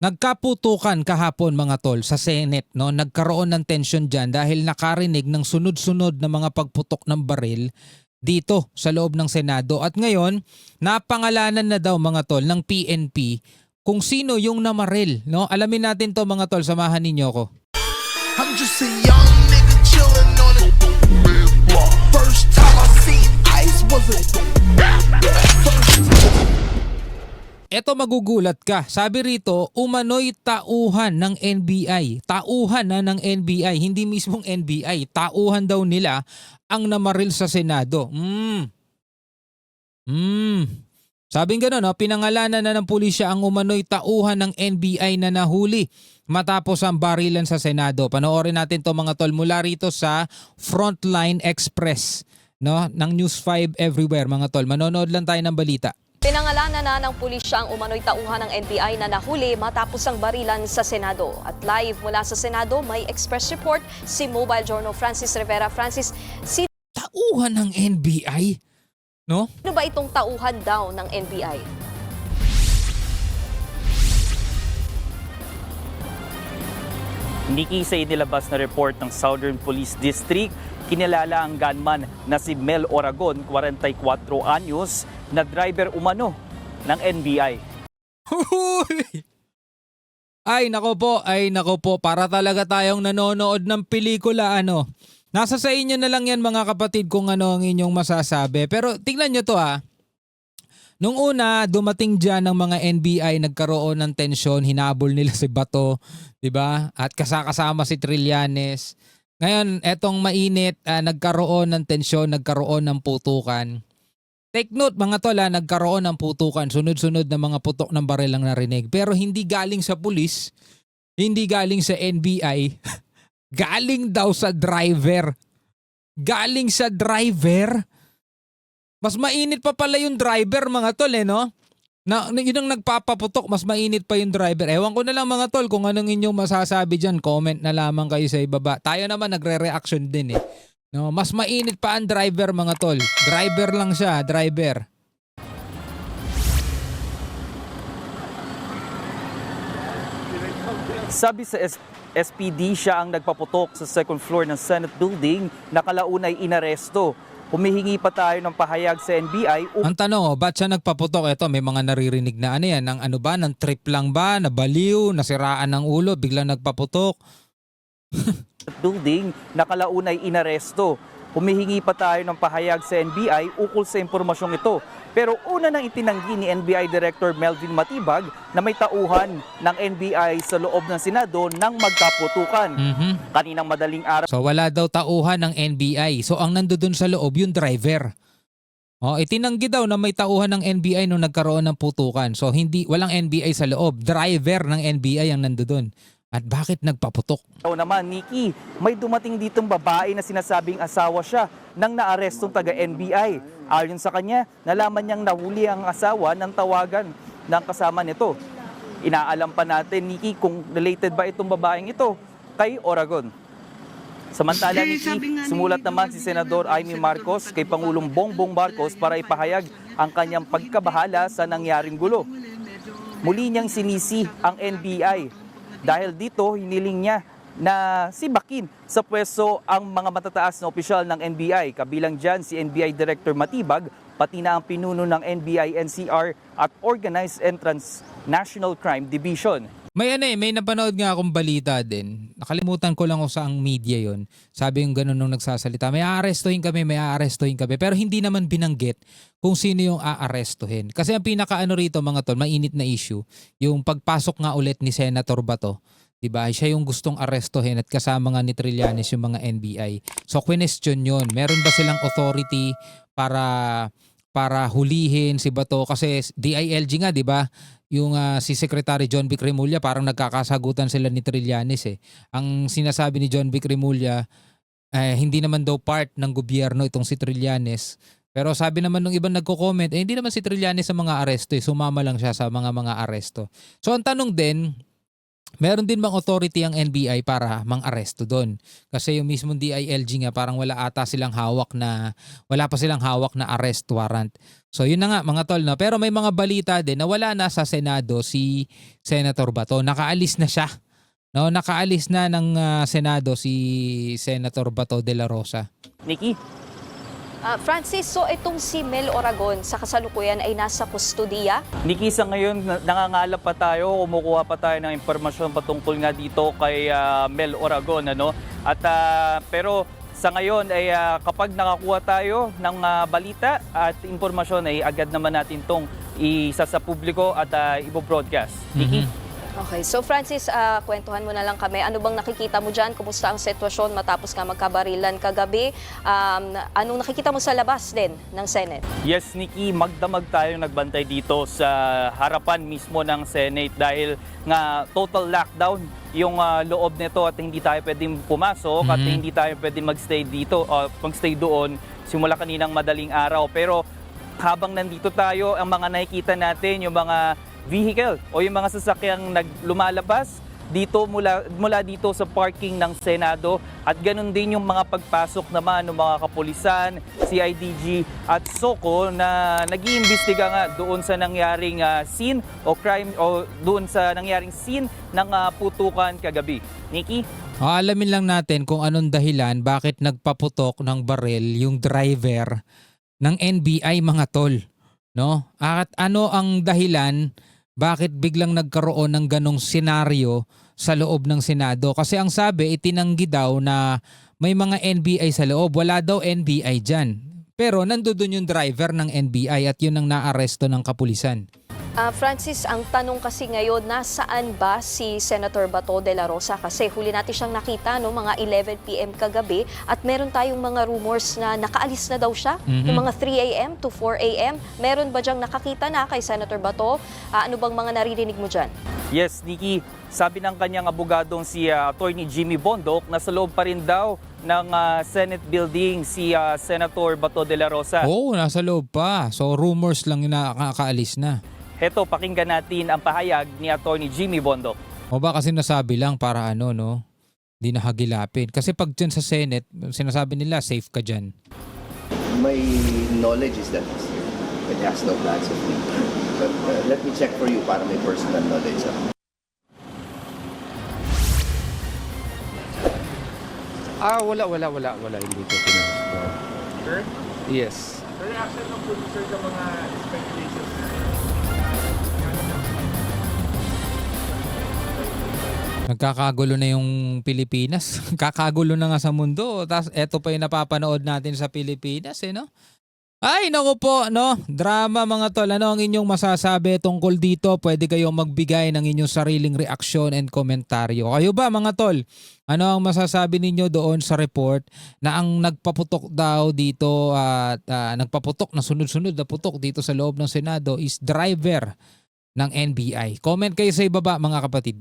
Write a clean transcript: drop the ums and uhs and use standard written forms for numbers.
Nagkaputukan kahapon mga tol sa Senate, no? Nagkaroon ng tension diyan dahil nakarinig ng sunod-sunod na mga pagputok ng baril dito sa loob ng Senado. At ngayon, napangalanan na daw mga tol ng PNP kung sino yung namaril, no? Alamin natin to mga tol, samahan ninyo ko. I'm just a young nigga chillin' on a block. First time I seen ice was a Eto magugulat ka. Sabi rito, umano'y tauhan ng NBI. Tauhan na ng NBI, hindi mismong NBI. Tauhan daw nila ang namaril sa Senado. Sabing gano'n, no? Pinangalanan na ng pulisya ang umano'y tauhan ng NBI na nahuli matapos ang barilan sa Senado. Panoorin natin to mga tol mula rito sa Frontline Express, no? Ng News 5 Everywhere mga tol. Manonood lang tayo ng balita. Pinangalanan na ng pulisya ang umano'y tauhan ng NBI na nahuli matapos ang barilan sa Senado. At live mula sa Senado, may express report si Mobile Journal Francis Rivera. Francis, sino Tauhan ng NBI? No? ba itong tauhan daw ng NBI? Nikki, sa inilabas na report ng Southern Police District, kinilala ang gunman na si Mel Oragon, 44 anyos, na driver umano ng NBI. Ay nako po, para talaga tayong nanonood ng pelikula ano. Nasa sa inyo na lang yan mga kapatid kung ano ang inyong masasabi. Pero tingnan nyo to ha. Nung una, dumating dyan ng mga NBI, nagkaroon ng tensyon, hinabol nila si Bato, 'di ba? At kasama si Trillanes. Ngayon, etong mainit, nagkaroon ng tensyon, nagkaroon ng putukan. Take note mga tol, nagkaroon ng putukan, sunod-sunod na mga putok ng baril ang narinig. Pero hindi galing sa pulis, hindi galing sa NBI, galing daw sa driver. Galing sa driver. Mas mainit pa pala yung driver mga tol no? Yun ang nagpapaputok, mas mainit pa yung driver. Ewan ko na lang mga tol kung anong inyong masasabi dyan. Comment na lamang kayo sa ibaba. Tayo naman nagre-reaction din eh. No, mas mainit pa ang driver mga tol. Driver lang siya, driver. Sabi sa SPD, siya ang nagpaputok sa second floor ng Senate building na kalaunay inaresto. Humihingi pa tayo ng pahayag sa NBI. Ang tanong, ba't siya nagpaputok? Ito, may mga naririnig na ano yan, ng ano ba, ng trip lang ba, nabaliw, nasiraan ng ulo, biglang nagpaputok. Building na kalaunay inaresto. Humihingi pa tayo ng pahayag sa NBI ukol sa impormasyong ito. Pero una nang itinanggi ni NBI Director Melvin Matibag na may tauhan ng NBI sa loob ng Senado nang magkaputukan. Kaninang madaling araw. So wala daw tauhan ng NBI. So ang nandoon sa loob yung driver. Itinanggi daw na may tauhan ng NBI nung nagkaroon ng putukan. So walang NBI sa loob. Driver ng NBI ang nandoon. At bakit nagpaputok? Naman, Nikki, may dumating ditong babae na sinasabing asawa siya ng naarestong taga-NBI. Ayon sa kanya, nalaman niyang nahuli ang asawa ng tawagan ng kasama nito. Inaalam pa natin, Nikki, kung related ba itong babaeng ito kay Oragon. Samantala, Nikki, sumulat naman si Senador Amy Marcos kay Pangulong Bongbong Marcos para ipahayag ang kanyang pagkabahala sa nangyaring gulo. Muli niyang sinisi ang NBI. Dahil dito, hiniling niya na sibakin sa pwesto ang mga matataas na opisyal ng NBI. Kabilang dyan si NBI Director Matibag, pati na ang pinuno ng NBI NCR at Organized Entrance National Crime Division. May napanood nga akong balita din. Nakalimutan ko lang kung saang media yon. Sabi yung ganun nung nagsasalita, may aarestuhin kami. Pero hindi naman binanggit kung sino yung aarestuhin. Kasi ang pinakaano rito mga tol, mainit na issue, yung pagpasok nga ulit ni Senator Bato. Diba? Siya yung gustong arestuhin at kasama nga ni Trillanes yung mga NBI. So question yun, meron ba silang authority para hulihin si Bato? Kasi DILG nga, di ba? Yung si Secretary John Vic Remulla, parang nagkakasagutan sila ni Trillanes eh. Ang sinasabi ni John Vic Remulla, hindi naman daw part ng gobyerno itong si Trillanes. Pero sabi naman ng ibang nagko-comment, hindi naman si Trillanes sa mga aresto eh. Sumama lang siya sa mga aresto. So ang tanong din, meron din bang authority ang NBI para mang-aresto doon? Kasi yung mismong DILG nga parang wala pa silang hawak na arrest warrant. So yun na nga mga tol, no? Pero may mga balita din na wala na sa Senado si Senator Bato. Nakaalis na siya. No, nakaalis na ng Senado si Senator Bato de la Rosa. Nikki? Francis, so itong si Mel Oragon sa kasalukuyan ay nasa kustudiya. Nikki, sa ngayon nangangalap pa tayo, kumukuha pa tayo ng impormasyon patungkol nga dito kay Mel Oragon, ano? At pero sa ngayon ay kapag nakakuha tayo ng balita at impormasyon ay agad naman natin tong isa sa publiko at ibo-broadcast. Nikki? Okay, so Francis, kwentuhan mo na lang kami. Ano bang nakikita mo dyan? Kumusta ang sitwasyon matapos nga magkabarilan kagabi? Anong nakikita mo sa labas din ng Senate? Yes, Nikki, magdamag tayo nagbantay dito sa harapan mismo ng Senate dahil nga total lockdown yung loob nito at hindi tayo pwedeng pumasok at hindi tayo pwedeng magstay dito, magstay doon simula kaninang madaling araw. Pero habang nandito tayo, ang mga nakikita natin, yung mga vehicle o yung mga sasakyang lumalabas dito mula dito sa parking ng Senado at ganun din yung mga pagpasok naman ng mga kapulisan, CIDG at SOCO na nag-iimbestiga nga doon sa nangyaring scene o crime o doon sa nangyaring scene ng putukan kagabi. Nikki? Alamin lang natin kung anong dahilan bakit nagpaputok ng barel yung driver ng NBI mga tol. No? At ano ang dahilan bakit biglang nagkaroon ng ganong senaryo sa loob ng Senado? Kasi ang sabi, itinanggi daw na may mga NBI sa loob. Wala daw NBI dyan. Pero nandoon yung driver ng NBI at yun ang naaresto ng kapulisan. Francis, ang tanong kasi ngayon, nasaan ba si Senator Bato de la Rosa? Kasi huli natin siyang nakita, no, mga 11 p.m. kagabi at meron tayong mga rumors na nakaalis na daw siya, yung mga 3 a.m. to 4 a.m. Meron ba diyang nakakita na kay Senator Bato? Ano bang mga naririnig mo dyan? Yes, Nikki. Sabi ng kanyang abogadong si Attorney Jimmy Bondoc, nasa loob pa rin daw ng Senate building si Senator Bato de la Rosa. Oo, nasa loob pa. So rumors lang yung nakakaalis na. Heto, pakinggan natin ang pahayag ni Attorney Jimmy Bondoc. O ba kasi nasabi lang para ano, no? Di nahagilapin. Kasi pag dyan sa Senate, sinasabi nila safe ka dyan. My knowledge is that he's here, but he has no plans of leaving. But let me check for you para may personal knowledge. Wala. Hindi ko pinag-explore. Sure? Yes. Sa reaction ng producer sa mga speculations na Nagkakagulo na yung Pilipinas. Kakagulo na nga sa mundo. Tapos eto pa yung napapanood natin sa Pilipinas, no? Ay, naku po, no? Drama mga tol. Ano ang inyong masasabi tungkol dito? Pwede kayong magbigay ng inyong sariling reaksyon and komentaryo. Kayo ba mga tol? Ano ang masasabi ninyo doon sa report na ang nagpaputok daw dito at nagpaputok na sunod-sunod na putok dito sa loob ng Senado is driver ng NBI? Comment kayo sa ibaba mga kapatid.